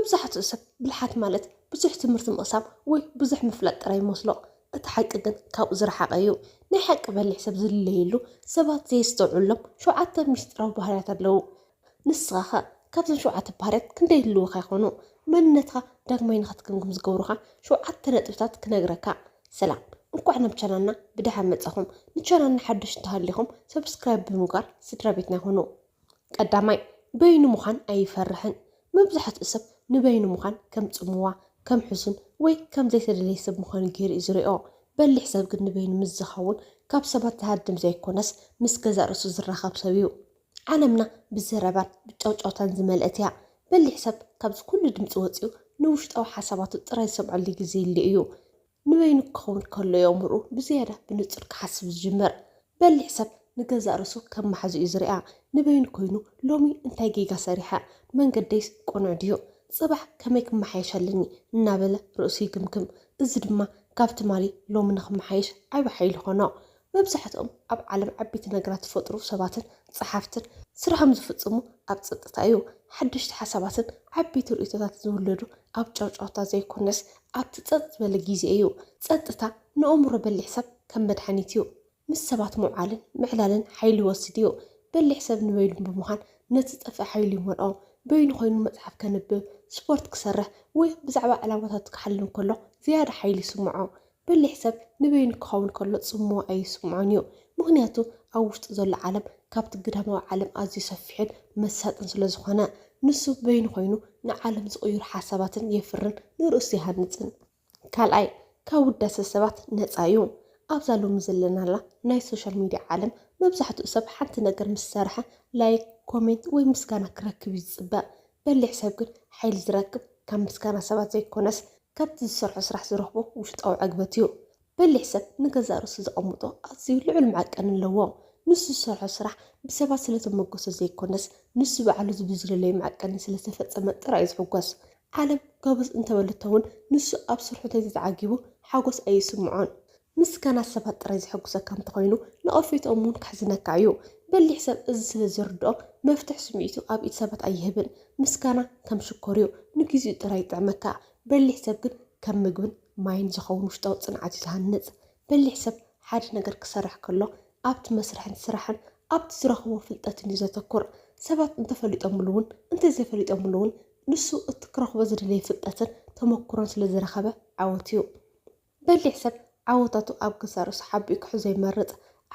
مبزحت أسب بالحات مالت بزح تمرت مقصاب وي بزح مفلت ترى يمسلو أتحقق كاب زرحة أيو نحق باللي حسب زليلو سبات زي استوعلم شو عتا مشتراو بهارات اللو نسخة كابتن شو عتا بهارات كندي اللو خيخونو منتها داغمين خاتكنكم زقوروها شو عتا نتفتات كنغركا سلام እንኳ ነብቻናና ብደሃ መጻኹም ንቻናልና ሓድሽ ተሃሊኹም ሰብስክራይብ ብምግባር ስድራ ቤትና ሆኖ ቀዳማይ በይኑ ምዃን ኣይፈርሕን መብዛሕትኡ ሰብ ንበይኑ ምዃን ከም ጽምዋ ከም ሕዝን ወይ ከም ዘይተደለየ ሰብ ምዃን ገይሩ ዝሪኦ በሊሕ ሰብ ግን ንበይኑ ምዝኻውን ካብ ሰባት ተሃድም ዘይኮነስ ምስ ገዛ ርእሱ ዝራኸብ ሰብ እዩ ዓለምና ብዘረባን ብጫውጫውታን ዝመልአት እያ በሊሕ ሰብ ካብዚ ኩሉ ድምፂ ወፂኡ ንውሽጣዊ ሓሳባቱ ጥራይ ዝሰምዐሉ ግዜ ይሊ እዩ ንበይኑ ክኸውን ከሎ የምሩ ብዝያዳ ብንጹር ክሓስብ ዝጅመር በሊሕ ሰብ ንገዛ ርእሱ ከም ማሕዙ እዩ ዝሪኣ ንበይኑ ኮይኑ ሎሚ እንታይ ጌጋ ሰሪሓ መንገደይስ ቁኑዕ ድዩ ጽባሕ ከመይ ክመሓየሸልኒ እናበለ ርእሱ ይግምግም እዚ ድማ ካብቲ ማሊ ሎሚ ንኽመሓየሽ ዓቢ ሓይሊ ኾኖ መብዛሕትኦም ኣብ ዓለም ዓበይቲ ነገራት ዝፈጥሩ ሰባትን ጸሓፍትን ስራሖም ዝፍጽሙ ኣብ ፀጥታ እዩ ሓድሽቲ ሓሳባትን ዓበይቲ ርእይቶታት ዝውለዱ ኣብ ጫውጫውታ ዘይኮነስ ኣብቲ ጸጥ ዝበለ ግዜ እዩ ፀጥታ ንኣእምሮ በሊሕ ሰብ ከም መድሓኒት እዩ ምስ ሰባት ምውዓልን ምዕላልን ሓይሊ ይወስድ እዩ በሊሕ ሰብ ንበይኑ ብምዃን ነቲ ጠፍአ ሓይሊ ይመልኦ በይኑ ኮይኑ መጽሓፍ ከንብብ ስፖርት ክሰርሕ ወይ ብዛዕባ ዕላማታት ክሓልም ከሎ ዝያዳ ሓይሊ ይስምዖ በሊሕ ሰብ ንበይኑ ክኸውን ከሎ ጽምዋ ኣይስምዖን እዩ ምክንያቱ ኣብ ውሽጡ ዘሎ ዓለም ካብቲ ግዳማዊ ዓለም ኣዝዩ ሰፊሕን መሳጥን ስለ ዝኾነ ንሱ በይኑ ኮይኑ ንዓለም ዝቕይሩ ሓሳባትን የፍርን ንርእሱ ይሃንፅን ካልኣይ ካብ ውዳሴ ሰባት ነፃ እዩ ኣብዛ ሎሚ ዘለናላ ናይ ሶሻል ሚድያ ዓለም መብዛሕትኡ ሰብ ሓንቲ ነገር ምስ ሰርሐ ላይክ ኮሜንት ወይ ምስጋና ክረክብ ይፅበቅ በሊሕ ሰብ ግን ሓይሊ ዝረክብ ካብ ምስጋና ሰባት ዘይኮነስ ካብቲ ዝሰርሖ ስራሕ ዝረኽቦ ውሽጣዊ ዕግበት እዩ በሊሕ ሰብ ንገዛ ርእሱ ዘቐምጦ ኣዝዩ ልዑል መዐቀን ኣለዎ ንሱ ዝሰርሖ ስራሕ ብሰባት ስለተመጎሶ ዘይኮነስ ንሱ በዓሉ ዝብዝለለዩ መዐቀኒ ስለተፈፀመ ጥራይ ዝሕጓስ ዓለም ጎበዝ እንተበለቶ እውን ንሱ ኣብ ስርሑ ተዘዓጊቡ ሓጎስ ኣይስምዖን ምስጋና ሰባት ጥራይ ዝሕጉሰካ እንተኮይኑ ንቐፊቶም እውን ክሕዝነካ እዩ በሊሕ ሰብ እዚ ስለ ዝርድኦ መፍትሕ ስምዒቱ ኣብ ኢድ ሰባት ኣይህብን ምስጋና ከም ሽኮር እዩ ንግዚኡ ጥራይ ይጥዕመካ በሊሕ ሰብ ግን ከም ምግብን ማይን ዝኸውን ውሽጣዊ ጽንዓት ይሃንጽ በሊሕ ሰብ ሓደ ነገር ክሰርሕ ከሎ ኣብቲ መስርሕን ስራሕን ኣብቲ ዝረኽቦ ፍልጠትን እዩ ዘተኩር ሰባት እንተፈሊጦምሉ እውን እንተዘይፈሊጦምሉ እውን ንሱ እቲ ክረኽቦ ዝደለየ ፍልጠትን ተመኩሮን ስለ ዝረኸበ ዓወት እዩ በሊሕ ሰብ ዓወታቱ ኣብ ገዛ ርእሱ ሓቢኡ ክሕዞ ይመርጽ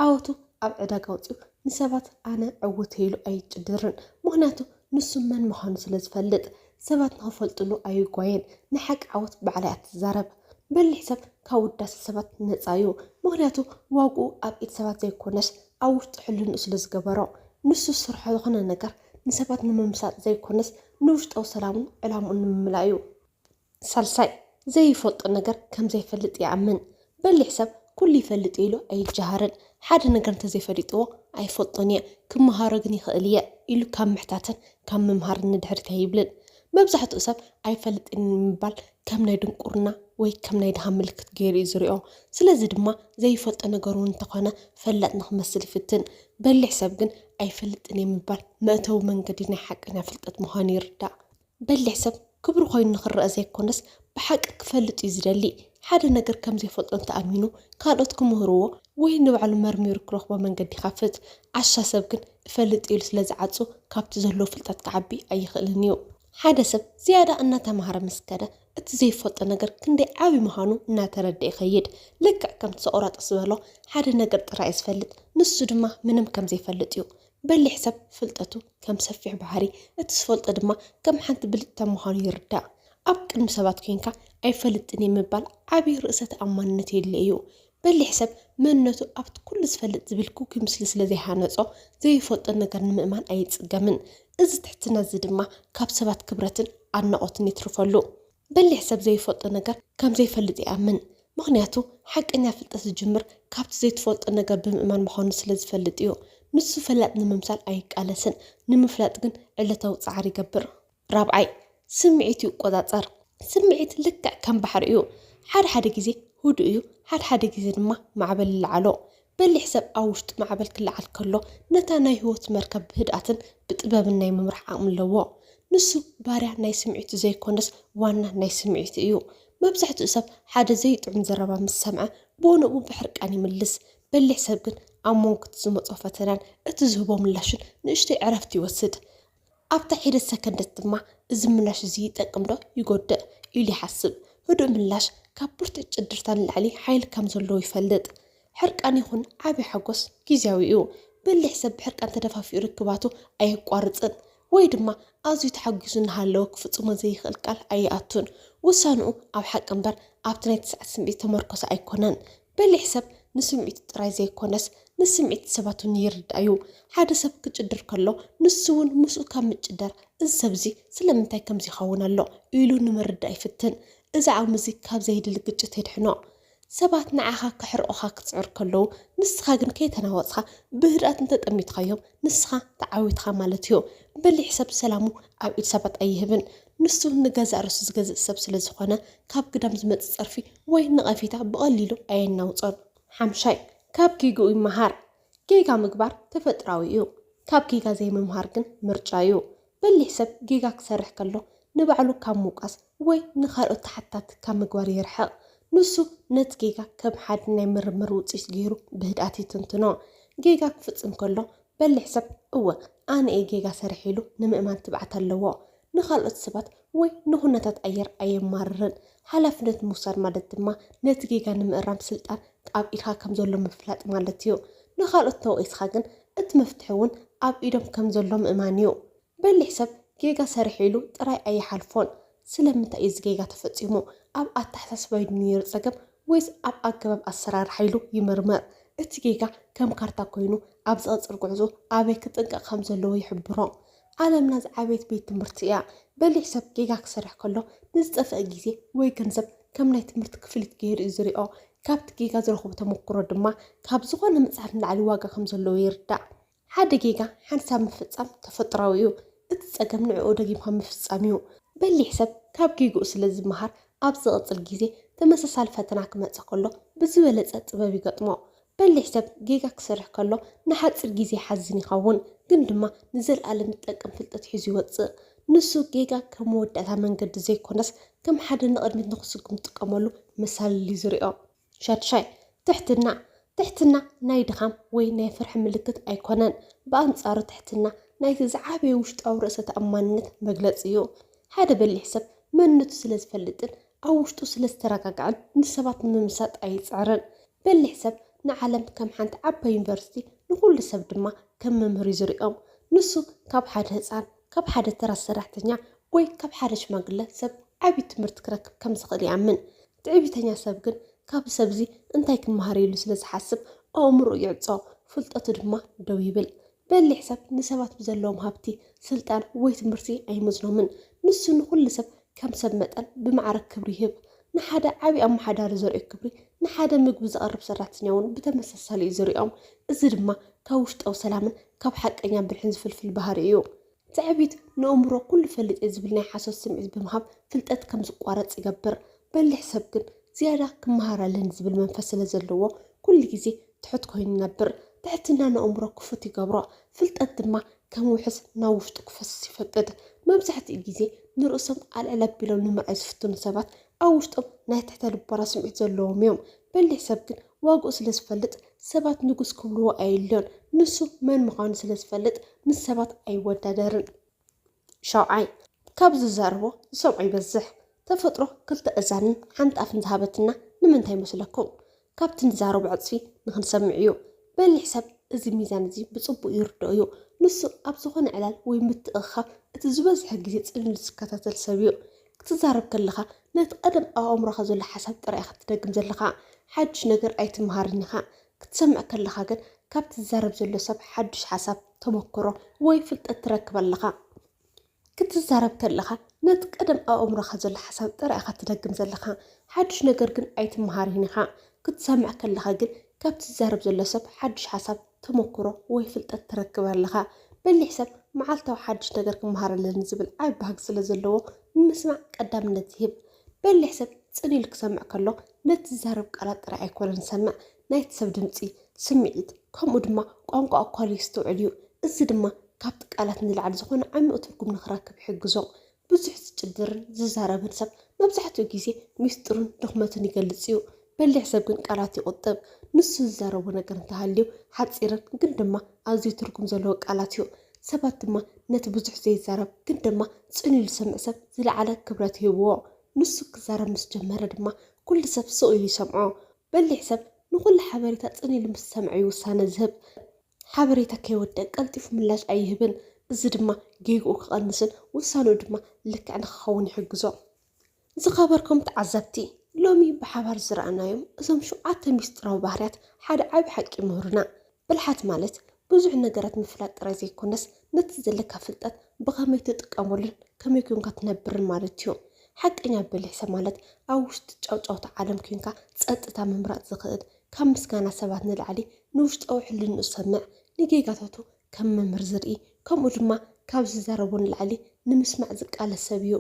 ዓወቱ ኣብ ዕዳጋ ወፂኡ ንሰባት ኣነ ዕውት ኢሉ ኣይጭድርን ምክንያቱ ንሱ መን ምዃኑ ስለ ዝፈልጥ ሰባት ንኽፈልጥሉ ኣይጓየን ንሓቂ ዓወት ባዕላይ ኣትዛረብ በሊሕ ሰብ ካብ ውዳሴ ሰባት ነፃ እዩ ምክንያቱ ዋግኡ ኣብ ኢድ ሰባት ዘይኮነስ ኣብ ውሽጡ ሕልንኡ ስለ ዝገበሮ ንሱ ዝሰርሖ ዝኾነ ነገር ንሰባት ንምምሳጥ ዘይኮነስ ንውሽጣዊ ሰላሙን ዕላምኡን ንምምላእ እዩ ሳልሳይ ዘይፈልጦ ነገር ከም ዘይፈልጥ ይኣምን በሊሕ ሰብ ኩሉ ይፈልጥ ኢሉ ኣይጀሃርን ሓደ ነገር እንተዘይፈሊጥዎ ኣይፈልጦን እየ ክመሃሮ ግን ይኽእል እየ ኢሉ ካብ ምሕታትን ካብ ምምሃር ንድሕሪት ኣይብልን መብዛሕትኡ ሰብ ኣይፈልጥን ንምባል ከም ናይ ድንቁርና ወይ ከም ናይ ድሃ ምልክት ገይሩ እዩ ዝሪኦ ስለዚ ድማ ዘይፈልጦ ነገር እውን እንተኾነ ፈላጥ ንኽመስል ይፍትን በሊሕ ሰብ ግን ኣይፈልጥን ንምባል መእተዊ መንገዲ ናይ ሓቀኛ ፍልጠት ምዃኑ ይርዳእ በሊሕ ሰብ ክብሩ ኮይኑ ንኽረአ ዘይኮነስ ብሓቂ ክፈልጥ እዩ ዝደሊ ሓደ ነገር ከም ዘይፈልጦ እንተኣሚኑ ካልኦት ክምህርዎ ወይ ንባዕሉ መርሚሩ ክረኽቦ መንገዲ ይኸፍት ዓሻ ሰብ ግን እፈልጥ ኢሉ ስለ ዝዓፁ ካብቲ ዘለዎ ፍልጠት ክዓቢ ኣይኽእልን እዩ ሓደ ሰብ ዝያዳ እናተምሃረ ምስከደ እቲ ዘይፈልጦ ነገር ክንደይ ዓብዪ ምዃኑ እናተረድአ ይኸይድ ልክዕ ከምቲ ሰቆራጦስ ዝበሎ ሓደ ነገር ጥራይ ዝፈልጥ ንሱ ድማ ምንም ከም ዘይፈልጥ እዩ በሊሕ ሰብ ፍልጠቱ ከም ሰፊሕ ባሕሪ እቲ ዝፈልጦ ድማ ከም ሓንቲ ብልጭታ ምዃኑ ይርዳእ ኣብ ቅድሚ ሰባት ኮንካ ኣይፈልጥን ንምባል ዓብዪ ርእሰ ተኣማንነት የድሊ እዩ በሊሕ ሰብ መንነቱ ኣብቲ ኩሉ ዝፈልጥ ዝብል ኩኪ ምስሊ ስለ ዘይሃነፆ ዘይፈልጦ ነገር ንምእማን ኣይፅገምን እዚ ትሕትና እዚ ድማ ካብ ሰባት ክብረትን ኣድናቖትን ይትርፈሉ በሊሕ ሰብ ዘይፈልጦ ነገር ከም ዘይፈልጥ ይኣምን ምክንያቱ ሓቀኛ ፍልጠት ዝጅምር ካብቲ ዘይትፈልጦ ነገር ብምእማን ምዃኑ ስለ ዝፈልጥ እዩ ንሱ ፈላጥ ንምምሳል ኣይቃለስን ንምፍላጥ ግን ዕለታዊ ፃዕሪ ይገብር ራብዓይ ስምዒት ይቆፃፀር ስምዒት ልክዕ ከም ባሕሪ እዩ ሓደ ግዜ ህዱእ እዩ ሓደ ግዜ ድማ ማዕበል ይለዓሎ በሊሕ ሰብ ኣብ ውሽጡ ማዕበል ክለዓል ከሎ ነታ ናይ ህይወት መርከብ ብህድኣትን ብጥበብን ናይ ምምራሕ ዓቕሚ ኣለዎ ንሱ ባርያ ናይ ስምዒቱ ዘይኮነስ ዋና ናይ ስምዒቱ እዩ መብዛሕትኡ ሰብ ሓደ ዘይጥዑም ዘረባ ምስ ሰምዐ ብኡንኡ ብሕርቃን ይምልስ በሊሕ ሰብ ግን ኣብ መንጎ ዝመፆ ፈተናን እቲ ዝህቦ ምላሽን ንእሽተይ ዕረፍቲ ይወስድ ኣብታ ሒደት ሰከንደት ድማ እዚ ምላሽ እዚ ይጠቅም ዶ ይጎድእ ኢሉ ይሓስብ ህዱእ ምላሽ ካብ ብርቱዕ ጭድርታ ንላዕሊ ሓይሊ ከም ዘለዎ ይፈልጥ ሕርቃን ይኹን ዓብይ ሓጎስ ጊዜያዊ እዩ በሊሕ ሰብ ብሕርቃን ተደፋፊኡ ርክባቱ ኣየቋርፅን ወይ ድማ ኣዝዩ ተሓጊሱ እናሃለወ ክፍፅሞ ዘይኽእል ቃል ኣይኣቱን ውሳንኡ ኣብ ሓቂ እምበር ኣብቲ ናይ ትስዓት ስምዒት ተመርኮሰ ኣይኮነን በሊሕ ሰብ ንስምዒቱ ጥራይ ዘይኮነስ ንስምዒት ሰባት እውን ይርዳእ እዩ ሓደ ሰብ ክጭድር ከሎ ንሱ እውን ምስኡ ካብ ምጭዳር እዚ ሰብ እዚ ስለምንታይ ከምዚ ይኸውን ኣሎ ኢሉ ንምርዳእ ይፍትን እዚ ዓቕሚ እዚ ካብ ዘይድሊ ግጭት የድሕኖ ሰባት ንዓኻ ክሕርቑኻ ክፅዕር ከለዉ ንስኻ ግን ከይተናወፅኻ ብህድኣት እንተጠሚትኻዮም ንስኻ ተዓዊትኻ ማለት እዩ በሊሕ ሰብ ሰላሙ ኣብ ኢድ ሰባት ኣይህብን ንሱ ንገዛእ ርእሱ ዝገዝእ ሰብ ስለ ዝኾነ ካብ ግዳም ዝመፅእ ፀርፊ ወይ ንቐፊታ ብቐሊሉ ኣየናውፆን ሓምሻይ ካብ ጊግኡ ይመሃር ጌጋ ምግባር ተፈጥራዊ እዩ ካብ ጌጋ ዘይምምሃር ግን ምርጫ እዩ በሊሕ ሰብ ጌጋ ክሰርሕ ከሎ ንባዕሉ ካብ ምውቃስ ወይ ንኻልኦት ተሓታት ካብ ምግባር ይርሕቕ ንሱ ነቲ ጌጋ ከም ሓደ ናይ ምርምር ውፅኢት ገይሩ ብህድኣት ይትንትኖ ጌጋ ክፍፅም ከሎ በሊሕ ሰብ እወ ኣነ እየ ጌጋ ሰሪሕ ኢሉ ንምእማን ትብዓት ኣለዎ ንኻልኦት ሰባት ወይ ንኹነታት ኣየር ኣየማርርን ሓላፍነት ምውሳድ ማለት ድማ ነቲ ጌጋ ንምእራም ስልጣን ኣብ ኢድካ ከም ዘሎ ምፍላጥ ማለት እዩ ንኻልኦት ተወቂስካ ግን እቲ መፍትሒ እውን ኣብ ኢዶም ከም ዘሎ ምእማን እዩ በሊሕ ሰብ ጌጋ ሰሪሕ ኢሉ ጥራይ ኣይሓልፎን ስለምንታይ እዚ ጌጋ ተፈፂሙ ኣብ ኣተሓሳስባ ድዩ ይርፀገም ወይስ ኣብ ኣገባብ ኣሰራርሓ ኢሉ ይምርመር እቲ ጌጋ ከም ካርታ ኮይኑ ኣብ ዝቐፅል ጉዕዞ ኣበይ ክጥንቀቕ ከም ዘለዎ ይሕብሮ ዓለምና ዝዓበየት ቤት ትምህርቲ እያ በሊሕ ሰብ ጌጋ ክሰርሕ ከሎ ንዝጠፍአ ግዜ ወይ ገንዘብ ከም ናይ ትምህርቲ ክፍሊት ገይሩ እዩ ዝሪኦ ካብቲ ጌጋ ዝረኽቦ ተመክሮ ድማ ካብ ዝኾነ መፅሓፍ ንላዕሊ ዋጋ ከም ዘለዎ ይርዳእ ሓደ ጌጋ ሓንሳብ ምፍፃም ተፈጥራዊ እዩ እቲ ፀገም ንዕኡ ደጊምካ ምፍፃም እዩ በሊሕ ሰብ ካብ ጌግኡ ስለ ዝመሃር ኣብ ዝቕፅል ግዜ ተመሳሳሊ ፈተና ክመፅእ ከሎ ብዝበለፀ ጥበብ ይገጥሞ በሊሕ ሰብ ጌጋ ክሰርሕ ከሎ ንሓፂር ግዜ ሓዝን ይኸውን ግን ድማ ንዘለኣለም ዝጠቅም ፍልጠት ሒዙ ይወፅእ ንሱ ጌጋ ከም መወዳእታ መንገዲ ዘይኮነስ ከም ሓደ ንቕድሚት ንኽስጉም ዝጥቀመሉ ምሳሊ እዩ ዝሪኦ ሻድሻይ ትሕትና ናይ ድኻም ወይ ናይ ፍርሒ ምልክት ኣይኮነን ብኣንጻሩ ትሕትና ናይቲ ዝዓበየ ውሽጣዊ ርእሰ ተኣማንነት መግለፂ እዩ ሓደ በሊሕ ሰብ መንነቱ ስለ ዝፈልጥን ኣብ ውሽጡ ስለ ዝተረጋግዐን ንሰባት ንምምሳጥ ኣይፅዕርን በሊሕ ሰብ ንዓለም ከም ሓንቲ ዓባይ ዩኒቨርሲቲ ንኩሉ ሰብ ድማ ከም መምህር እዩ ዝሪኦም ንሱ ካብ ሓደ ህፃን ካብ ሓደ ተራ ሰራሕተኛ ወይ ካብ ሓደ ሽማግለ ሰብ ዓብይ ትምህርቲ ክረክብ ከም ዝኽእል ይኣምን ትዕቢተኛ ሰብ ግን ካብ ሰብዚ እንታይ ክመሃር ኢሉ ስለ ዝሓስብ ኣእምሮኡ ይዕፆ ፍልጠቱ ድማ ደው ይብል በሊሕ ሰብ ንሰባት ብዘለዎም ሃብቲ ስልጣን ወይ ትምህርቲ ኣይመዝኖምን ንሱ ንኩሉ ሰብ ከም ሰብ መጠን ብማዕረግ ክብሪ ይህብ ንሓደ ዓብይ ኣመሓዳሪ ዘርኦ ክብሪ ንሓደ ምግቢ ዘቕርብ ሰራሕተኛ እውን ብተመሳሳሊ እዩ ዝሪኦም እዚ ድማ ካብ ውሽጣዊ ሰላምን ካብ ሓቀኛ ብልሕን ዝፍልፍል ባህሪ እዩ ትዕቢት ንእምሮ ኩሉ ፈልጥ ዝብል ናይ ሓሶት ስምዒት ብምሃብ ፍልጠት ከም ዝቋረፅ ይገብር በሊሕ ሰብ ግን ዝያዳ ክመሃር ኣለኒ ዝብል መንፈስ ስለ ዘለዎ ኩሉ ግዜ ትሑት ኮይኑ ይነብር ትሕትና ንእምሮ ክፉት ይገብሮ ፍልጠት ድማ ከም ውሕስ ናብ ውሽጡ ክፈስስ ይፈቅድ መብዛሕትኡ ግዜ ንርእሶም ኣልዕል ኣቢሎም ንምርኣይ ዝፍትኑ ሰባት ኣብ ውሽጦም ናይ ትሕተ ልቦና ስምዒት ዘለዎም እዮም በሊሕ ሰብ ግን ዋግኡ ስለ ዝፈልጥ ሰባት ንጉስ ክብልዎ ኣየድልዮን ንሱ መን ምዃኑ ስለ ዝፈልጥ ምስ ሰባት ኣይወዳደርን ሻውዓይ ካብ ዝዛረቦ ዝሰምዖ ይበዝሕ ተፈጥሮ ክልተ እዛንን ሓንቲ ኣፍን ዝሃበትና ንምንታይ ይመስለኩም ካብቲ ንዛረቦ ዕፅፊ ንክንሰምዕ እዩ በሊሕ ሰብ እዚ ሚዛን እዚ ብፅቡቅ ይርድኦ እዩ ንሱ ኣብ ዝኾነ ዕላል ወይ ምትእኽኻብ እቲ ዝበዝሐ ግዜ ፅልል ዝከታተል ሰብ እዩ ክትዛረብ ከለኻ ነቲ ቀደም ኣብ ኣእምሮኻ ዘሎ ሓሳብ ጥራይ ክትደግም ዘለኻ ሓድሽ ነገር ኣይትመሃርን ኢኻ ክትሰምዕ ከለኻ ግን ካብቲ ዝዛረብ ዘሎ ሰብ ሓድሽ ሓሳብ ተመክሮ ወይ ፍልጠት ትረክብ ኣለኻ ክትዛረብ ከለኻ ነቲ ቀደም ኣብ ኣእምሮኻ ዘሎ ሓሳብ ጥራይ ክትደግም ዘለኻ ሓድሽ ነገር ግን ኣይትመሃርን ኢኻ ክትሰምዕ ከለኻ ግን ካብቲ ዝዛረብ ዘሎ ሰብ ሓድሽ ሓሳብ ተመክሮ ወይ ፍልጠት ትረክብ ኣለኻ በሊሕ ሰብ መዓልታዊ ሓድሽ ነገር ክመሃር ኣለኒ ዝብል ዓቢ ባህጊ ስለ ዘለዎ ንምስማዕ ቀዳምነት ይህብ በሊሕ ሰብ ፅን ኢሉ ክሰምዕ ከሎ ነቲ ዝዛረብ ቃላት ጥራይ ኣይኮነን ዝሰምዕ ናይቲ ሰብ ድምፂ ስምዒት ከምኡ ድማ ቋንቋ ኣኳሉ የስተውዕል እዩ እዚ ድማ ካብቲ ቃላት ንላዕሊ ዝኾነ ዓሚቕ ትርጉም ንኽረክብ ይሕግዞ። ብዙሕ ዝጭድርን ዝዛረብን ሰብ መብዛሕትኡ ግዜ ሚስጥሩን ድኽመቱን ይገልጽ እዩ። በሊሕ ሰብ ግን ቃላት ይቁጥብ። ንሱ ዝዛረቦ ነገር እንተሃልዩ ሓፂርን ግን ድማ ኣዝዩ ትርጉም ዘለዎ ቃላት እዩ። ሰባት ድማ ነቲ ብዙሕ ዘይዛረብ ግን ድማ ጽኑዕ ዝሰምዕ ሰብ ዝለዓለ ክብረት ይህብዎ። ንሱ ክዛረብ ምስ ጀመረ ድማ ኩሉ ሰብ ስቕ ኢሉ ይሰምዖ። በሊሕ ሰብ ንኩሉ ሓበሬታ ጽኑዕ ኢሉ ምስ ሰምዐ እዩ ውሳነ ዝህብ። ሓበሬታ ከይወደቕ ቀልጢፉ ምላሽ ኣይህብን። እዚ ድማ ጌግኡ ክቐንስን ውሳነኡ ድማ ልክዕ ንክኸውን ይሕግዞ። ዝኸበርኩም ተዓዘብቲ ሎሚ ብሓባር ዝረኣናዮም እዞም 7 ሚስጥራዊ ባህርያት ሓደ ዓቢ ሓቂ ምህሩና። ብልሓት ማለት ብዙሕ ነገራት ምፍላጥ ጥራይ ዘይኮነስ ነቲ ዘለካ ፍልጠት ብኸመይ ትጥቀመሉን ከመይ ኮንካ ትነብርን ማለት እዩ። ሓቀኛ በሊሕ ሰብ ማለት ኣብ ውሽጢ ጫውጫውታ ዓለም ኮንካ ፀጥታ ምምራፅ ዝኽእል ካብ ምስጋና ሰባት ንላዕሊ ንውሽጣዊ ሕልንኡ ዝሰምዕ ንጌጋታቱ ከም መምህር ዝርኢ ከምኡ ድማ ካብ ዝዛረቦ ንላዕሊ ንምስማዕ ዝቃለስ ሰብ እዩ።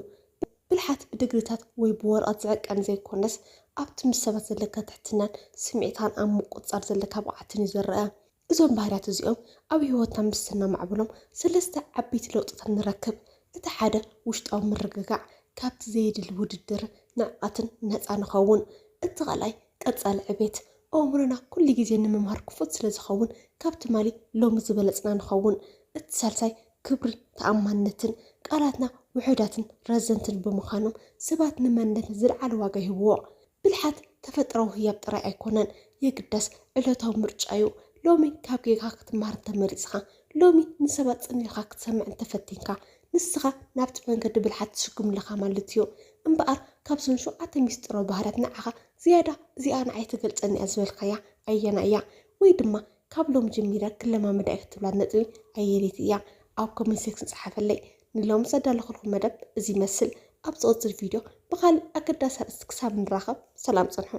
ብልሓት ብድግሪታት ወይ ብወረቐት ዝዕቀን ዘይኮነስ ኣብቲ ምስ ሰባት ዘለካ ትሕትናን ስምዒታን ኣብ ምቁፅፃር ዘለካ ብቕዓትን እዩ ዝረአ። እዞም ባህርያት እዚኦም ኣብ ሂወትና ምስ ስነማዕብሎም 3 ዓበይቲ ለውጥታት ንረክብ። እቲ ሓደ ውሽጣዊ ምርግጋዕ ካብቲ ዘይድሊ ውድድር ንዕቐትን ነፃ ንኸውን። እቲ ኻልኣይ ቀጻሊ ዕቤት ኣእምሮና ኩሉ ግዜ ንምምሃር ክፉት ስለ ዝኸውን ካብቲ ማሊ ሎሚ ዝበለፅና ንኸውን። እቲ ሳልሳይ ክብርን ተኣማንነትን ቃላትና ውሑዳትን ረዘንትን ብምዃኖም ሰባት ንመንነት ዝለዓለ ዋጋ ይህብዎ። ብልሓት ተፈጥራዊ ህያብ ጥራይ ኣይኮነን የግዳስ ዕለታዊ ምርጫ እዩ። ሎሚ ካብ ጌጋ ክትመሃር እንተመሪፅኻ ሎሚ ንሰባት ጽኑዕ ኢልካ ክትሰምዕ እንተፈቲንካ ንስኻ ናብቲ መንገዲ ብልሓት ትሽግም ኣለኻ ማለት እዩ። እምበኣር ካብዞም 7 ሚስጥራዊ ባህርያት ንዓኻ ዝያዳ እዚኣ ንዓይ ትገልፀኒ እያ ዝበልካያ ኣየና እያ? ወይ ድማ ካብ ሎሚ ጀሚረ ክለማመዳ እየ ክትብላ ነጥቢ ኣየነይቲ እያ? ኣብ ኮሜንት ሴክሽን ጻሓፈለይ። ንሎሚ ዘዳለኹልኩም መደብ እዚ ይመስል። ኣብ ዝቕፅል ቪድዮ ብኻልእ ኣገዳሲ ኣርእስቲ ክሳብ ንራኸብ ሰላም ጽንሑ።